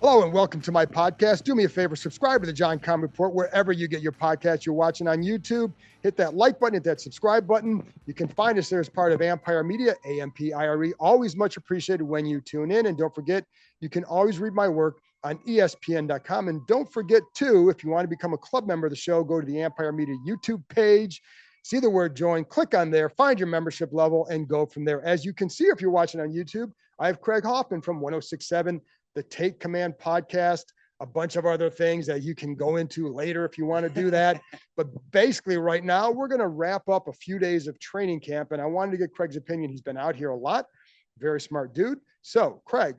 Hello and welcome to my podcast. Do me a favor, subscribe to the Keim Report wherever you get your podcast. You're watching on YouTube. Hit that like button, hit that subscribe button. You can find us there as part of Ampire Media, Ampire. Always much appreciated when you tune in. And don't forget, you can always read my work on ESPN.com. And don't forget, too, if you want to become a club member of the show, go to the Ampire Media YouTube page, see the word join, click on there, find your membership level, and go from there. As you can see, if you're watching on YouTube, I have Craig Hoffman from 1067, the Take Command podcast, a bunch of other things that you can go into later if you want to do that. But basically right now, we're going to wrap up a few days of training camp. And I wanted to get Craig's opinion. He's been out here a lot. Very smart dude. So, Craig,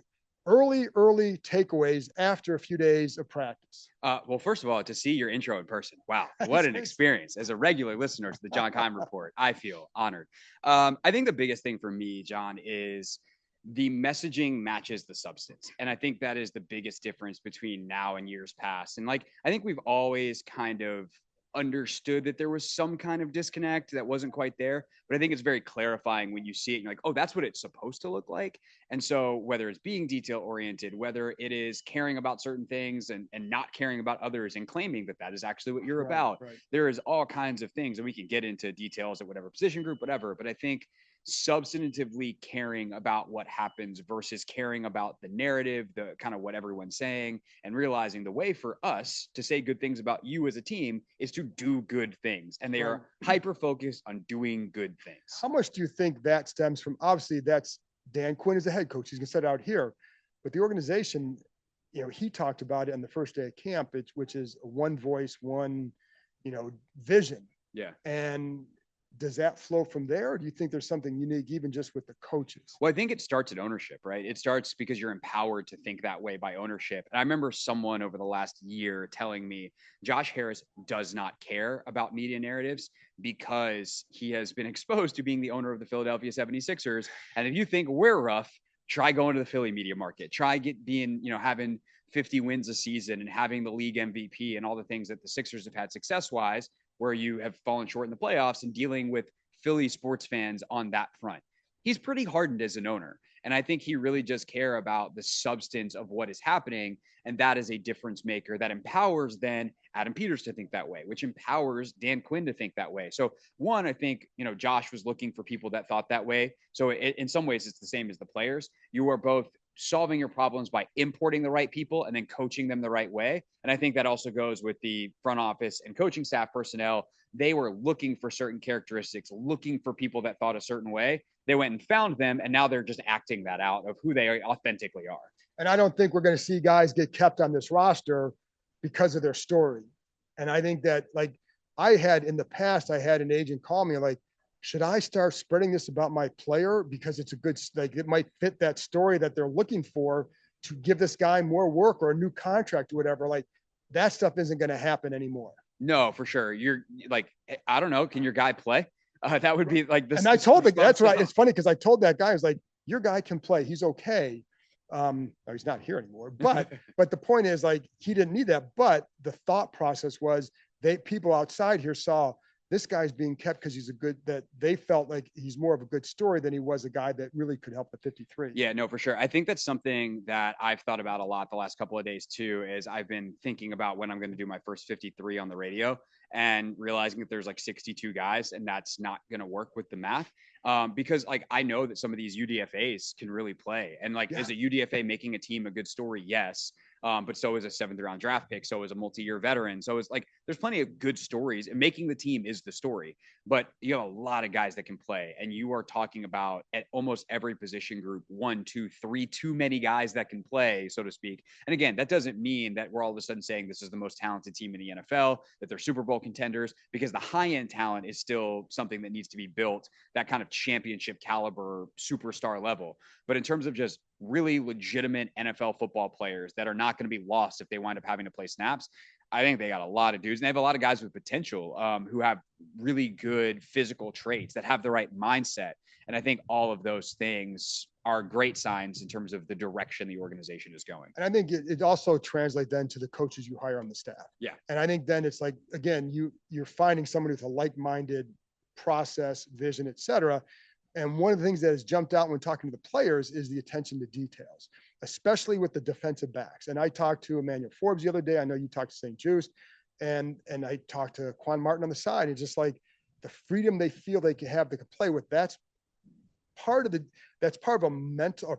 early takeaways after a few days of practice. Well, first of all, to see your intro in person. Wow. What an experience. As a regular listener to the Keim Report, I feel honored. I think the biggest thing for me, John, is the messaging matches the substance. And I think that is the biggest difference between now and years past. And I think we've always kind of understood that there was some kind of disconnect that wasn't quite there, but I think it's very clarifying when you see it. You're like, oh, that's what it's supposed to look like. And so whether it's being detail oriented, whether it is caring about certain things and not caring about others and claiming that that is actually what you're about, there is all kinds of things, and we can get into details at whatever position group, whatever. But I think substantively caring about what happens versus caring about the narrative, the kind of what everyone's saying, and realizing the way for us to say good things about you as a team is to do good things. And they are hyper focused on doing good things. How much do you think that stems from? Obviously, that's Dan Quinn as the head coach. He's going to set it out here. But the organization, he talked about it on the first day of camp, which is one voice, one, vision. Yeah. And does that flow from there? Or do you think there's something unique even just with the coaches? Well, I think it starts at ownership, right? It starts because you're empowered to think that way by ownership. And I remember someone over the last year telling me Josh Harris does not care about media narratives because he has been exposed to being the owner of the Philadelphia 76ers. And if you think we're rough, try going to the Philly media market, try having 50 wins a season and having the league MVP and all the things that the Sixers have had success-wise, where you have fallen short in the playoffs and dealing with Philly sports fans on that front. He's pretty hardened as an owner. And I think he really does care about the substance of what is happening. And that is a difference maker that empowers then Adam Peters to think that way, which empowers Dan Quinn to think that way. So one, I think, Josh was looking for people that thought that way. So in some ways, it's the same as the players. You are both solving your problems by importing the right people and then coaching them the right way. And I think that also goes with the front office and coaching staff personnel. They were looking for certain characteristics, looking for people that thought a certain way. They went and found them, and now they're just acting that out of who they authentically are. And I don't think we're going to see guys get kept on this roster because of their story. And I think that, in the past, I had an agent call me like, should I start spreading this about my player because it's a good, it might fit that story that they're looking for to give this guy more work or a new contract or whatever. That stuff isn't going to happen anymore. No, for sure. You're I don't know. Can your guy play? That would be this. And I told the that's right. It's funny because I told that guy, I was like, your guy can play. He's okay. He's not here anymore, but the point is he didn't need that. But the thought process was people outside here saw this guy's being kept because they felt like he's more of a good story than he was a guy that really could help the 53. Yeah, no, for sure. I think that's something that I've thought about a lot the last couple of days too, is I've been thinking about when I'm going to do my first 53 on the radio and realizing that there's 62 guys and that's not going to work with the math. Because I know that some of these UDFAs can really play. And is a UDFA making a team a good story? Yes. But so is a 7th round draft pick. So is a multi-year veteran. So it's there's plenty of good stories, and making the team is the story, but you have a lot of guys that can play. And you are talking about at almost every position group, 1, 2, 3, too many guys that can play, so to speak. And again, that doesn't mean that we're all of a sudden saying this is the most talented team in the NFL, that they're Super Bowl contenders, because the high end talent is still something that needs to be built, that kind of championship caliber superstar level. But in terms of just really legitimate NFL football players that are not going to be lost if they wind up having to play snaps, I think they got a lot of dudes, and they have a lot of guys with potential who have really good physical traits, that have the right mindset. And I think all of those things are great signs in terms of the direction the organization is going. And I think it also translates then to the coaches you hire on the staff. Yeah. And I think then it's again, you're finding somebody with a like-minded process, vision, et cetera. And one of the things that has jumped out when talking to the players is the attention to details, especially with the defensive backs. And I talked to Emmanuel Forbes the other day. I know you talked to St. Juice, and I talked to Quan Martin on the side. And just like the freedom they feel they can have, they can play with, that's part of a mental or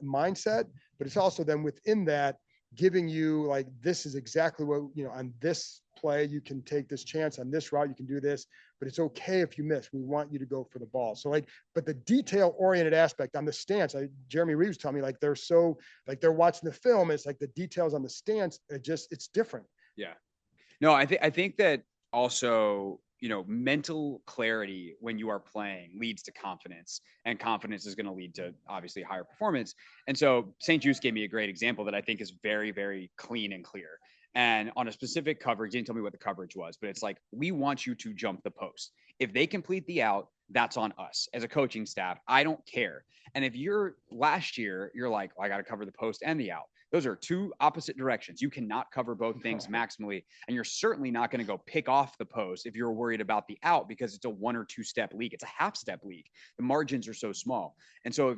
mindset, but it's also then within that giving you like, this is exactly what, on this play, you can take this chance, on this route, you can do this, but it's okay if you miss. We want you to go for the ball. So like, but the detail oriented aspect on the stance, Jeremy Reeves told me, like, they're so, like, they're watching the film. It's like the details on the stance, it's different. Yeah. No, I think that also, mental clarity when you are playing leads to confidence, and confidence is going to lead to obviously higher performance. And so St. Juice gave me a great example that I think is very, very clean and clear. And on a specific coverage, didn't tell me what the coverage was, but it's like, we want you to jump the post. If they complete the out, that's on us as a coaching staff. I don't care. And if last year, you're like, I got to cover the post and the out. Those are two opposite directions. You cannot cover both things maximally. And you're certainly not going to go pick off the post if you're worried about the out, because it's a 1 or 2 step league. It's a half step league. The margins are so small. And so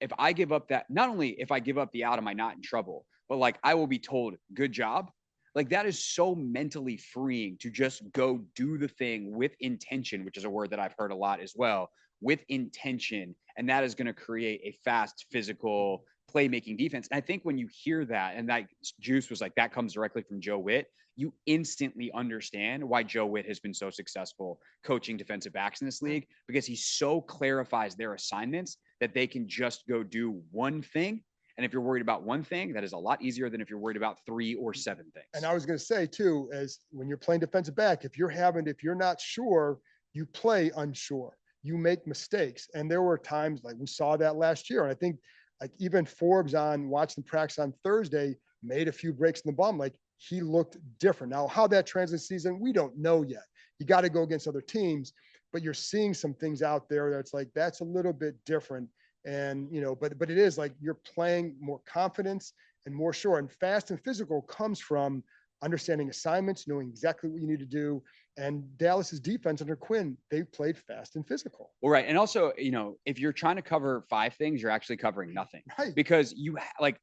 if I give up that, not only if I give up the out, am I not in trouble, but like, I will be told, good job. Like, that is so mentally freeing to just go do the thing with intention, which is a word that I've heard a lot as well, with intention. And that is going to create a fast, physical, playmaking defense. And I think when you hear that, and that Juice was like, that comes directly from Joe Witt, you instantly understand why Joe Witt has been so successful coaching defensive backs in this league, because he so clarifies their assignments that they can just go do one thing. And if you're worried about one thing, that is a lot easier than if you're worried about 3 or 7 things. And I was going to say too, as when you're playing defensive back, if you're not sure, you play unsure, you make mistakes. And there were times like we saw that last year. And I think like even Forbes on watching practice on Thursday made a few breaks in the bum. Like, he looked different. Now, how that translates season, we don't know yet. You got to go against other teams, but you're seeing some things out there that's like, that's a little bit different. And, but it is like you're playing more confidence and more sure. And fast and physical comes from understanding assignments, knowing exactly what you need to do. And Dallas's defense under Quinn, they played fast and physical. Well, right. And also, if you're trying to cover 5 things, you're actually covering nothing. Right. Because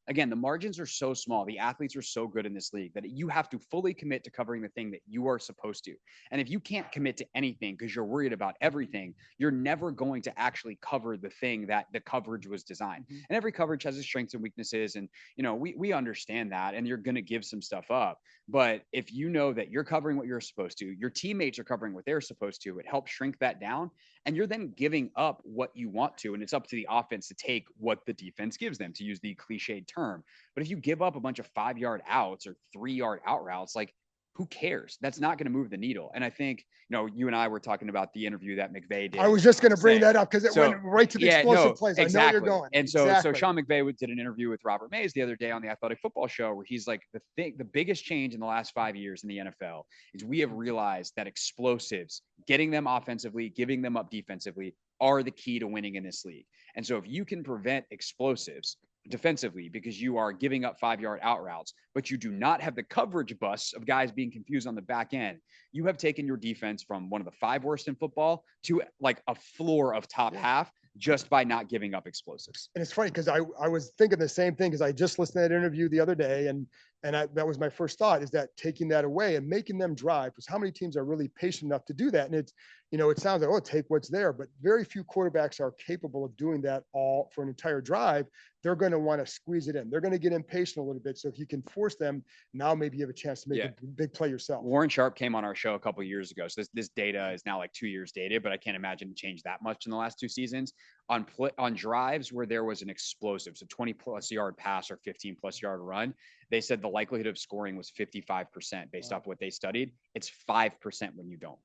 again, the margins are so small. The athletes are so good in this league that you have to fully commit to covering the thing that you are supposed to. And if you can't commit to anything because you're worried about everything, you're never going to actually cover the thing that the coverage was designed. Mm-hmm. And every coverage has its strengths and weaknesses. And, we understand that, and you're going to give some stuff up. But if you know that you're covering what you're supposed to, your teammates are covering what they're supposed to, it helps shrink that down. And you're then giving up what you want to. And it's up to the offense to take what the defense gives them, to use the cliched term. But if you give up a bunch of 5-yard outs or 3-yard out routes, like, who cares? That's not going to move the needle. And I think, you and I were talking about the interview that McVay did. I was just going to bring that up because it went right to the explosive plays. Exactly. I know you're going. And so Sean McVay did an interview with Robert Mays the other day on the Athletic Football Show, where he's like, the biggest change in the last 5 years in the NFL is we have realized that explosives, getting them offensively, giving them up defensively, are the key to winning in this league. And so if you can prevent explosives defensively because you are giving up 5-yard out routes, but you do not have the coverage busts of guys being confused on the back end, you have taken your defense from one of the 5 worst in football to like a floor of top half just by not giving up explosives. And it's funny because I was thinking the same thing, because I just listened to that interview the other day, and that was my first thought, is that taking that away and making them drive, because how many teams are really patient enough to do that? And it's, it sounds like, take what's there, but very few quarterbacks are capable of doing that all for an entire drive. They're going to want to squeeze it in. They're going to get impatient a little bit. So if you can force them, now maybe you have a chance to make a big play yourself. Warren Sharp came on our show a couple of years ago. So this data is now like 2 years dated, but I can't imagine it changed that much in the last 2 seasons. On drives where there was an explosive, so 20+ yard pass or 15+ yard run, they said the likelihood of scoring was 55% based off what they studied. It's 5% when you don't.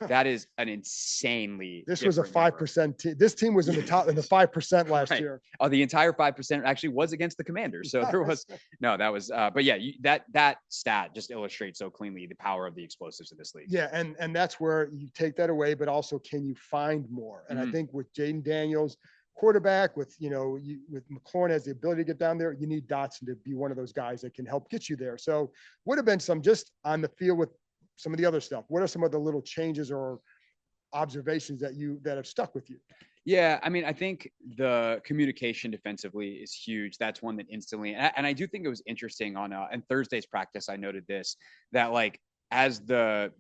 That is an insanely. This was a 5% team. This team was in the 5% last year. Oh, the entire 5% actually was against the Commanders. So there was but yeah, that stat just illustrates so cleanly the power of the explosives in this league. Yeah, and that's where you take that away, but also can you find more? And I think with Jayden Daniels, quarterback, with with McLaurin has the ability to get down there, you need Dotson to be one of those guys that can help get you there. So would have been some just on the field with some of the other stuff. What are some of the little changes or observations that have stuck with you? Yeah, I mean, I think the communication defensively is huge. That's one that instantly, and I do think it was interesting on in Thursday's practice. I noted this that like as the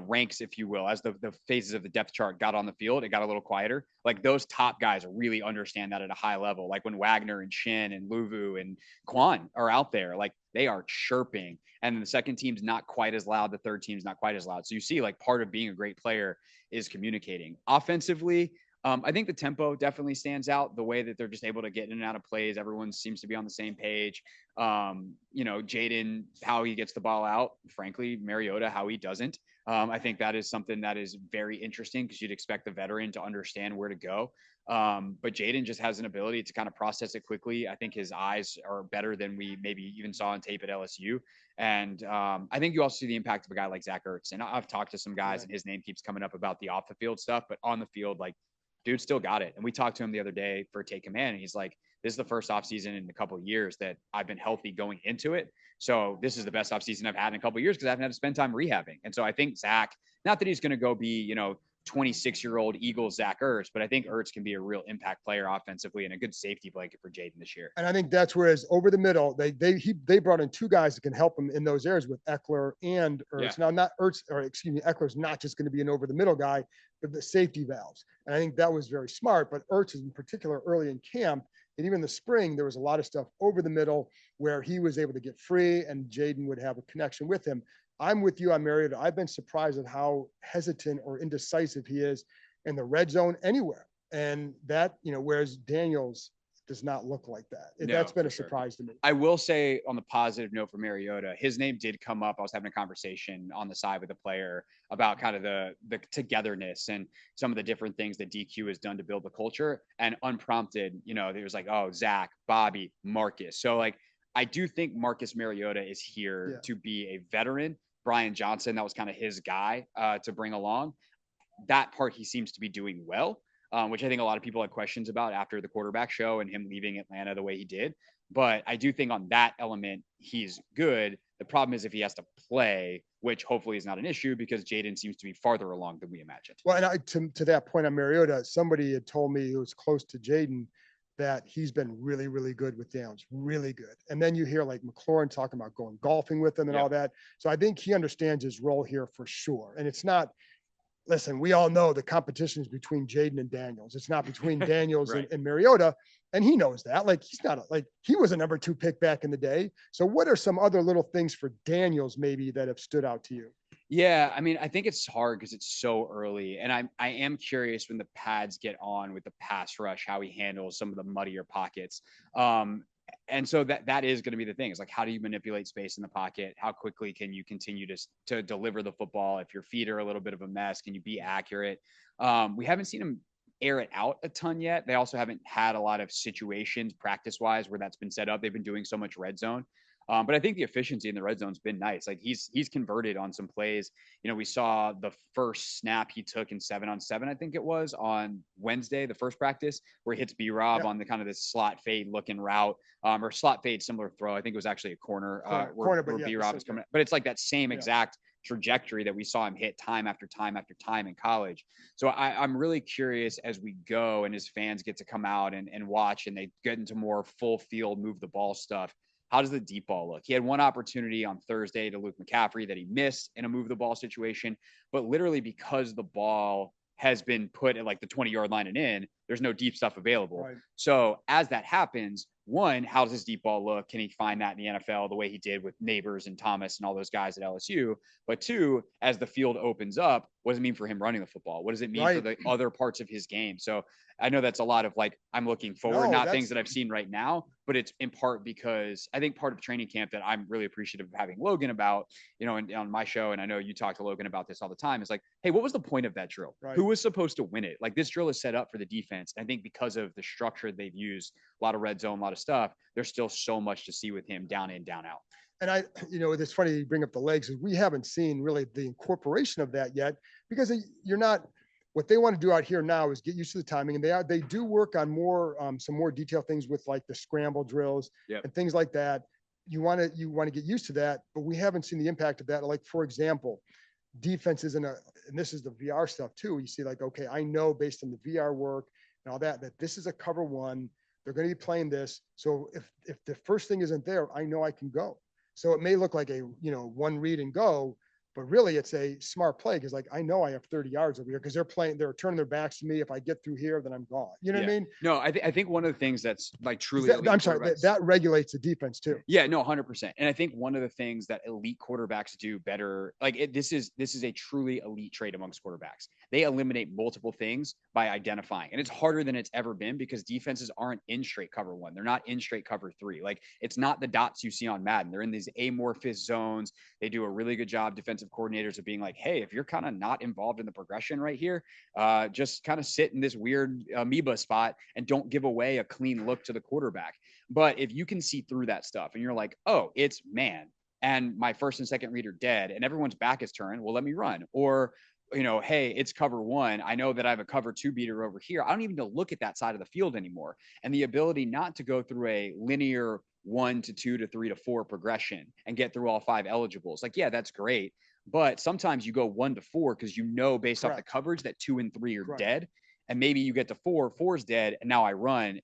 ranks, if you will, as the phases of the depth chart got on the field, it got a little quieter. Like those top guys really understand that at a high level. Like when Wagner and Shin and Luvu and Quan are out there, like they are chirping. And then the second team's not quite as loud. The third team's not quite as loud. So you see, like part of being a great player is communicating. Offensively, I think the tempo definitely stands out. The way that they're just able to get in and out of plays, everyone seems to be on the same page. Jayden, how he gets the ball out. Frankly, Mariota, how he doesn't. I think that is something that is very interesting because you'd expect the veteran to understand where to go. But Jayden just has an ability to kind of process it quickly. I think his eyes are better than we maybe even saw on tape at LSU. And I think you also see the impact of a guy like Zach Ertz. And I've talked to some guys, and his name keeps coming up about the off the field stuff, but on the field, like, dude still got it. And we talked to him the other day for Take Command, and he's like, this is the first offseason in a couple of years that I've been healthy going into it. So this is the best offseason I've had in a couple of years because I haven't had to spend time rehabbing. And so I think Zach, not that he's going to go be, 26-year-old Eagles Zach Ertz, but I think Ertz can be a real impact player offensively and a good safety blanket for Jayden this year. And I think that's whereas over the middle, they brought in two guys that can help him in those areas with Eckler and Ertz. Yeah. Now, not Ertz, or excuse me, Eckler's not just going to be an over the middle guy, but the safety valves. And I think that was very smart. But Ertz, in particular, early in camp, and even the spring, there was a lot of stuff over the middle where he was able to get free and Jayden would have a connection with him. I'm with you on Mariota. I've been surprised at how hesitant or indecisive he is in the red zone anywhere. And that, whereas Daniels does not look like that. That's been a surprise to me. I will say on the positive note for Mariota, his name did come up. I was having a conversation on the side with a player about kind of the togetherness and some of the different things that DQ has done to build the culture. And unprompted, there was like, oh, Zach, Bobby, Marcus. So like, I do think Marcus Mariota is here to be a veteran. Brian Johnson, that was kind of his guy to bring along. That part he seems to be doing well, which I think a lot of people had questions about after the quarterback show and him leaving Atlanta the way he did. But I do think on that element, he's good. The problem is if he has to play, which hopefully is not an issue because Jayden seems to be farther along than we imagined. Well, and to that point on Mariota, somebody had told me who was close to Jayden that he's been really, really good with Downs, really good. And then you hear like McLaurin talking about going golfing with him and all that. So I think he understands his role here for sure. And it's not, listen, we all know the competition is between Jayden and Daniels. It's not between Daniels right. and Mariota. And he knows that. Like, he's not he was a number 2 pick back in the day. So what are some other little things for Daniels maybe that have stood out to you? Yeah, I mean, I think it's hard because it's so early. And I am curious when the pads get on with the pass rush, how he handles some of the muddier pockets. And so that is going to be the thing. Is like, how do you manipulate space in the pocket? How quickly can you continue to deliver the football? If your feet are a little bit of a mess, can you be accurate? We haven't seen him air it out a ton yet. They also haven't had a lot of situations practice-wise where that's been set up. They've been doing so much red zone. But I think the efficiency in the red zone's been nice. Like he's converted on some plays. We saw the first snap he took in 7-on-7, I think it was on Wednesday, the first practice, where he hits B-Rob on the kind of this slot fade looking route, or slot fade similar throw. I think it was actually a corner where B-Rob is coming. But it's like that same exact trajectory that we saw him hit time after time after time in college. So I'm really curious as we go and his fans get to come out and watch and they get into more full field, move the ball stuff. How does the deep ball look? He had one opportunity on Thursday to Luke McCaffrey that he missed in a move the ball situation, but literally because the ball has been put at like the 20-yard line and in, there's no deep stuff available. Right. So as that happens, one, how does his deep ball look? Can he find that in the NFL the way he did with Neighbors and Thomas and all those guys at LSU? But two, as the field opens up, what does it mean for him running the football? What does it mean for the other parts of his game? So I know that's a lot of like, I'm looking forward, not things that I've seen right now, but it's in part because I think part of training camp that I'm really appreciative of having Logan about, and on my show, and I know you talk to Logan about this all the time, is like, hey, what was the point of that drill? Right. Who was supposed to win it? Like this drill is set up for the defense. I think because of the structure they've used, a lot of red zone, a lot of stuff, there's still so much to see with him down in, down out. And it's funny you bring up the legs. We haven't seen really the incorporation of that yet because you're not. What they want to do out here now is get used to the timing, and they do work on more some more detailed things with like the scramble drills and things like that. You want to get used to that, but we haven't seen the impact of that. Like for example, defense isn't and this is the VR stuff too. You see like, okay, I know based on the VR work and all that this is a cover one. They're going to be playing this. So if the first thing isn't there, I know I can go. So it may look like a, one read and go, but really it's a smart play because like I know I have 30 yards over here because they're turning their backs to me. If I get through here, then I'm gone. You know what I mean? No, I think one of the things that's like truly I'm sorry, that regulates the defense too. Yeah, no, 100%. And I think one of the things that elite quarterbacks do better, this is a truly elite trait amongst quarterbacks. They eliminate multiple things by identifying. And it's harder than it's ever been because defenses aren't in straight cover one. They're not in straight cover three. Like it's not the dots you see on Madden. They're in these amorphous zones. They do a really good job, defensive coordinators, of being like, hey, if you're kind of not involved in the progression right here, just kind of sit in this weird amoeba spot and don't give away a clean look to the quarterback. But if you can see through that stuff and you're like, oh, it's man, and my first and second read are dead and everyone's back is turned, well, let me run. Or, hey, it's cover one. I know that I have a cover two beater over here. I don't even need to look at that side of the field anymore. And the ability not to go through a linear 1 to 2 to 3 to 4 progression and get through all 5 eligibles. Like, yeah, that's great. But sometimes you go 1 to 4 because based off the coverage that 2 and 3 are dead. And maybe you get to 4 is dead. And now I run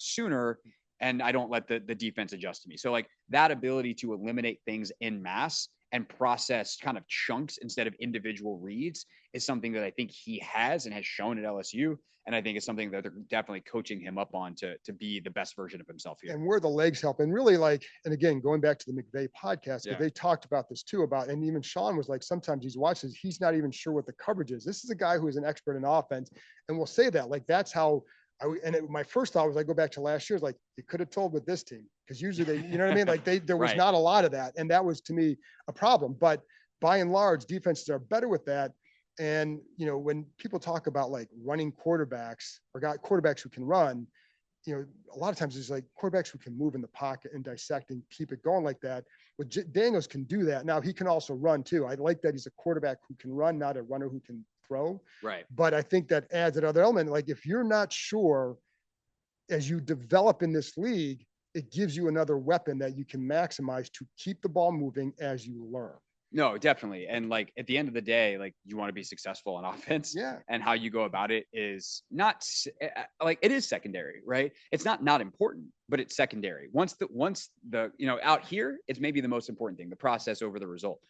sooner and I don't let the defense adjust to me. So like that ability to eliminate things in mass and process kind of chunks instead of individual reads is something that I think he has and has shown at LSU. And I think it's something that they're definitely coaching him up on to be the best version of himself here. And where the legs help. And really and again, going back to the McVay podcast, because they talked about this too, and even Sean was like, sometimes he's watching, he's not even sure what the coverage is. This is a guy who is an expert in offense. And we'll say that, like, that's how my first thought was, I go back to last year's, like, you could have told with this team. Cause usually you know what I mean? Like there was not a lot of that. And that was to me a problem, but by and large, defenses are better with that. And, when people talk about like running quarterbacks or got quarterbacks who can run, a lot of times it's like quarterbacks who can move in the pocket and dissect and keep it going like that. Well, Daniels can do that. Now he can also run too. I like that he's a quarterback who can run, not a runner who can throw. Right. But I think that adds another element. Like if you're not sure as you develop in this league, it gives you another weapon that you can maximize to keep the ball moving as you learn. No, definitely. And like at the end of the day, like you want to be successful on offense. Yeah. And how you go about it is not like it is secondary, right? It's not important, but it's secondary. Once the out here, it's maybe the most important thing, the process over the result.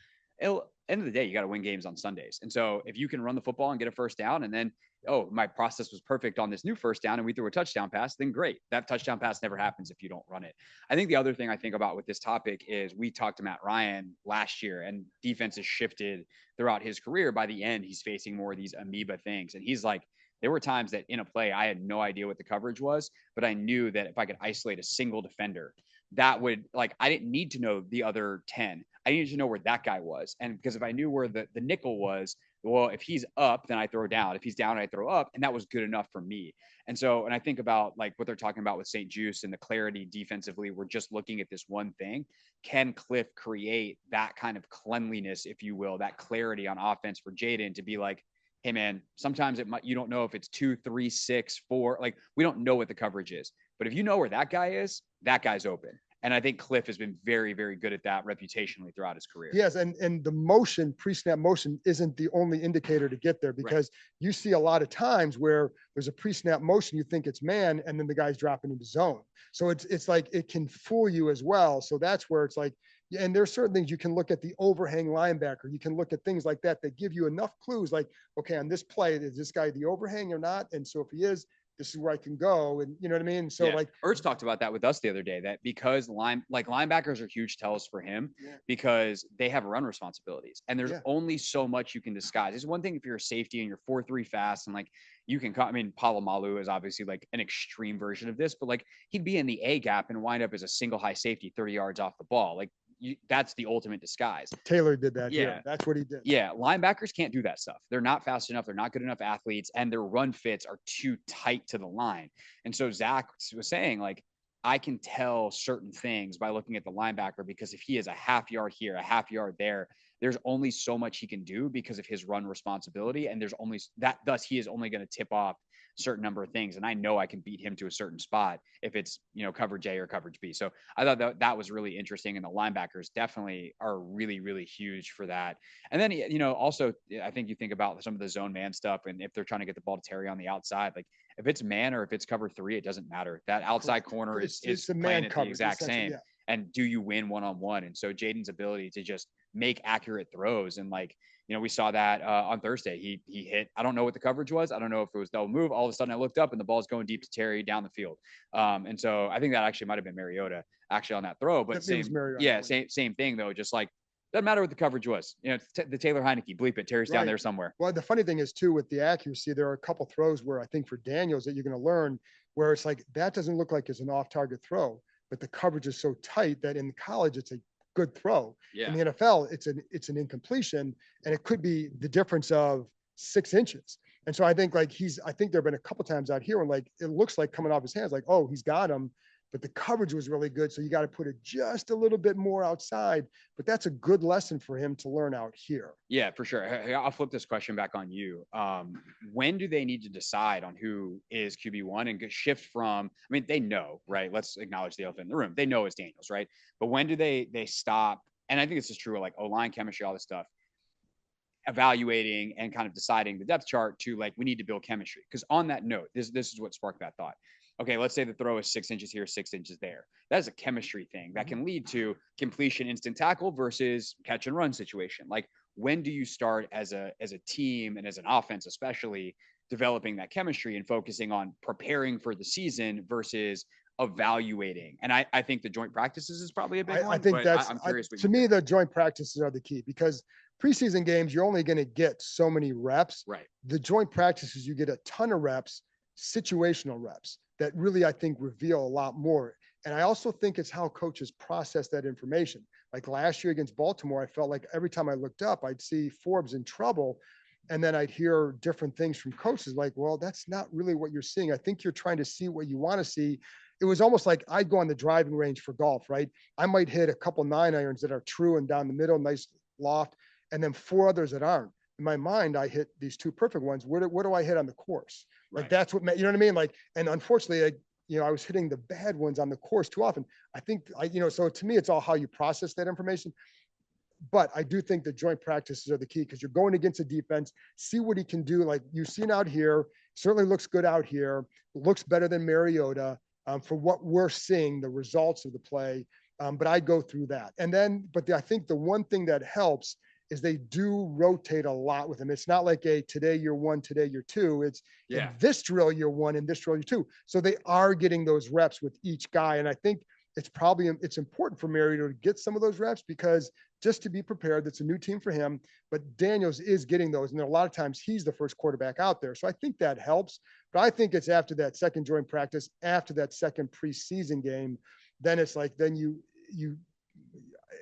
End of the day, you got to win games on Sundays. And so if you can run the football and get a first down and then, oh, my process was perfect on this new first down and we threw a touchdown pass, then great. That touchdown pass never happens if you don't run it. I think the other thing I think about with this topic is we talked to Matt Ryan last year and defense has shifted throughout his career. By the end, he's facing more of these amoeba things. And he's like, there were times that in a play, I had no idea what the coverage was, but I knew that if I could isolate a single defender, that would I didn't need to know the other 10. I needed to know where that guy was. And because if I knew where the nickel was, well, if he's up, then I throw down. If he's down, I throw up. And that was good enough for me. And so, and I think about like what they're talking about with St. Juice and the clarity defensively, we're just looking at this one thing. Can Cliff create that kind of cleanliness, if you will, that clarity on offense for Jayden to be like, hey man, sometimes you don't know if it's 2, 3, 6, 4, like we don't know what the coverage is, but if you know where that guy is, that guy's open. And I think Cliff has been very, very good at that reputationally throughout his career. Yes. And the motion, pre-snap motion isn't the only indicator to get there because you see a lot of times where there's a pre-snap motion, you think it's man, and then the guy's dropping into zone. So it's like, it can fool you as well. So that's where it's like, and there's certain things you can look at the overhang linebacker. You can look at things like that give you enough clues like, okay, on this play, is this guy the overhang or not? And so if he is, this is where I can go. And you know what I mean? So like Ertz talked about that with us the other day, that because linebackers are huge tells for him because they have run responsibilities and there's only so much you can disguise. It's one thing if you're a safety and you're 4-3 fast and like you can, Palomalu is obviously like an extreme version of this, but like he'd be in the A gap and wind up as a single high safety 30 yards off the ball. Like that's the ultimate disguise. Taylor did that. Yeah. That's what he did. Yeah. Linebackers can't do that stuff. They're not fast enough. They're not good enough athletes and their run fits are too tight to the line. And so Zach was saying like, I can tell certain things by looking at the linebacker because if he is a half yard here, a half yard there, there's only so much he can do because of his run responsibility. And there's only that, thus he is only going to tip off certain number of things. And I know I can beat him to a certain spot if it's, coverage A or coverage B. So I thought that was really interesting. And the linebackers definitely are really, really huge for that. And then, also I think you think about some of the zone man stuff, and if they're trying to get the ball to Terry on the outside, like if it's man or if it's cover 3, it doesn't matter. That outside corner is it's a playing man at the coverage, exact same. yeah. And do you win one-on-one? And so Jayden's ability to just make accurate throws, and like, we saw that on Thursday. He hit, I don't know what the coverage was. I don't know if it was double move. All of a sudden I looked up and the ball's going deep to Terry down the field. And so I think that actually might've been Mariota actually on that throw, but same thing though. Just like, doesn't matter what the coverage was. The Taylor Heineke, bleep it, Terry's down there somewhere. Well, the funny thing is too, with the accuracy, there are a couple throws where I think for Daniels that you're going to learn where it's like, that doesn't look like it's an off target throw, but the coverage is so tight that in college, it's a good throw. Yeah. In the NFL, it's an incompletion, and it could be the difference of 6 inches. And so I think I think there've been a couple times out here when like, it looks like coming off his hands, like, oh, he's got him, but the coverage was really good. So you got to put it just a little bit more outside, but that's a good lesson for him to learn out here. Yeah, for sure. I'll flip this question back on you. When do they need to decide on who is QB1 and shift from, I mean, they know, right? Let's acknowledge the elephant in the room. They know it's Daniels, right? But when do they stop? And I think this is true, like O-line chemistry, all this stuff, evaluating and kind of deciding the depth chart to like, we need to build chemistry. Because on that note, this is what sparked that thought. Okay, let's say the throw is 6 inches here, 6 inches there. That is a chemistry thing that can lead to completion, instant tackle versus catch and run situation. Like, when do you start as a team and as an offense, especially developing that chemistry and focusing on preparing for the season versus evaluating? And I think the joint practices is probably a big one. I think I'm curious. To me, the joint practices are the key, because preseason games, you're only going to get so many reps. Right. The joint practices, you get a ton of reps, situational reps that really, I think, reveal a lot more. And I also think it's how coaches process that information. Like last year against Baltimore, I felt like every time I looked up, I'd see Forbes in trouble. And then I'd hear different things from coaches like, well, that's not really what you're seeing. I think you're trying to see what you want to see. It was almost like I'd go on the driving range for golf, right? I might hit a couple 9-irons that are true and down the middle, nice loft, and then 4 others that aren't. In my mind, I hit these 2 perfect ones. Where do I hit on the course? Like, that's what, you know what I mean? Like, and unfortunately, I was hitting the bad ones on the course too often. I think so to me, it's all how you process that information. But I do think the joint practices are the key, because you're going against a defense, see what he can do. Like you've seen out here, certainly looks good out here, looks better than Mariota for what we're seeing, the results of the play. But I go through that. And then, I think the one thing that helps is they do rotate a lot with him. It's not like today you're 1, today you're 2. It's in this drill you're 1, in this drill you're 2. So they are getting those reps with each guy. And I think it's important for Mariota to get some of those reps, because just to be prepared, that's a new team for him. But Daniels is getting those. And a lot of times he's the first quarterback out there. So I think that helps. But I think it's after that second joint practice, after that second preseason game, then it's like, then you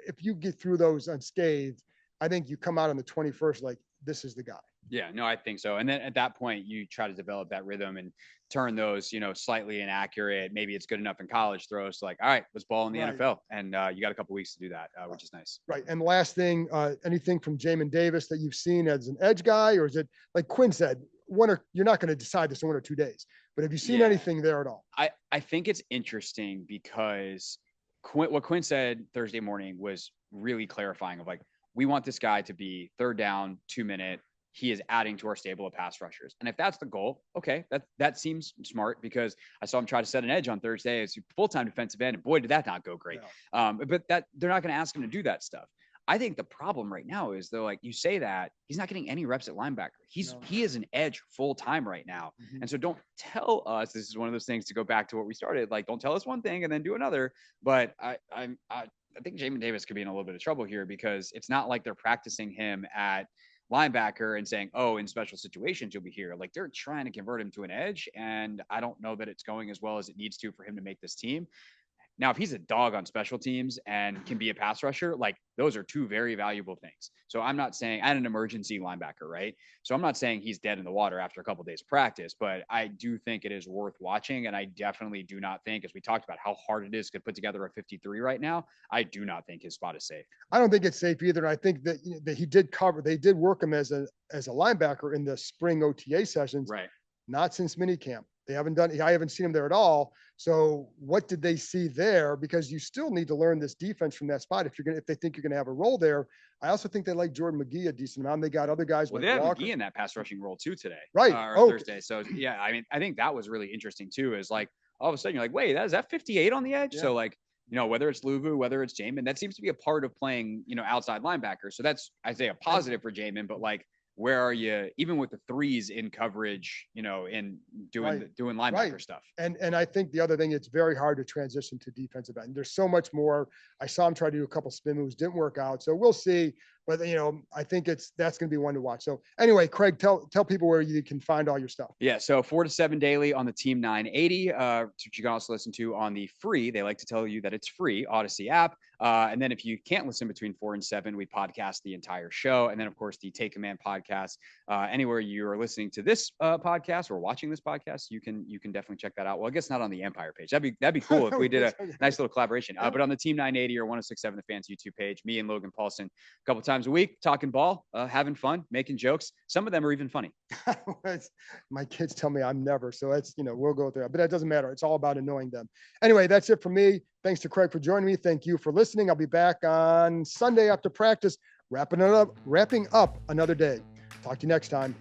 if you get through those unscathed, I think you come out on the 21st like, this is the guy. Yeah, no, I think so. And then at that point, you try to develop that rhythm and turn those, slightly inaccurate. Maybe it's good enough in college throws to like, all right, let's ball in the NFL. And you got a couple weeks to do that, which is nice. Right. And last thing, anything from Jamin Davis that you've seen as an edge guy, or is it like Quinn said, you're not going to decide this in 1 or 2 days, but have you seen anything there at all? I think it's interesting because what Quinn said Thursday morning was really clarifying of like, we want this guy to be 3rd down, 2-minute. He is adding to our stable of pass rushers. And if that's the goal, okay, that seems smart, because I saw him try to set an edge on Thursday as full-time defensive end, and boy, did that not go great. No. But they're not going to ask him to do that stuff. I think the problem right now is they're like, you say that he's not getting any reps at linebacker. He is an edge full time right now. Mm-hmm. And so don't tell us, this is one of those things to go back to what we started. Like, don't tell us one thing and then do another. But I think Jamin Davis could be in a little bit of trouble here, because it's not like they're practicing him at linebacker and saying, oh, in special situations, you'll be here. Like, they're trying to convert him to an edge. And I don't know that it's going as well as it needs to for him to make this team. Now, if he's a dog on special teams and can be a pass rusher, like, those are 2 very valuable things. So I'm not saying, and an emergency linebacker, right? So I'm not saying he's dead in the water after a couple of days of practice, but I do think it is worth watching. And I definitely do not think, as we talked about how hard it is to put together a 53 right now, I do not think his spot is safe. I don't think it's safe either. I think that he did cover, they did work him as a linebacker in the spring OTA sessions. Right. not since minicamp. I haven't seen him there at all. So what did they see there? Because you still need to learn this defense from that spot if they think you're going to have a role there. I also think they like Jordan McGee a decent amount. They got other guys. Well, like they have Walker. McGee in that pass rushing role too today, right? Or Thursday. So yeah, I mean, I think that was really interesting too. Is like all of a sudden you're like, wait, is that 58 on the edge? Yeah. So like, whether it's Luvu, whether it's Jamin, that seems to be a part of playing, outside linebacker. So that's, I'd say, a positive for Jamin, but like, where are you even with the threes in coverage, in doing linebacker stuff? And I think the other thing, it's very hard to transition to defensive end. There's so much more. I saw him try to do a couple spin moves, didn't work out. So we'll see. But I think that's going to be one to watch. So anyway, Craig, tell people where you can find all your stuff. Yeah, so 4 to 7 daily on the Team 980, which you can also listen to on the free. They like to tell you that it's free Odyssey app. And then if you can't listen between 4 and 7, we podcast the entire show. And then of course the Take Command podcast. Anywhere you are listening to this podcast or watching this podcast, you can definitely check that out. Well, I guess not on the Ampire page. That'd be cool if we did a nice little collaboration. But on the Team 980 or 1067 The Fans YouTube page, me and Logan Paulson, a couple times a week, talking ball, having fun, making jokes. Some of them are even funny. My kids tell me I'm never, so that's, we'll go there, but that doesn't matter. It's all about annoying them. Anyway, that's it for me. Thanks to Craig for joining me. Thank you for listening. I'll be back on Sunday after practice, wrapping up another day. Talk to you next time.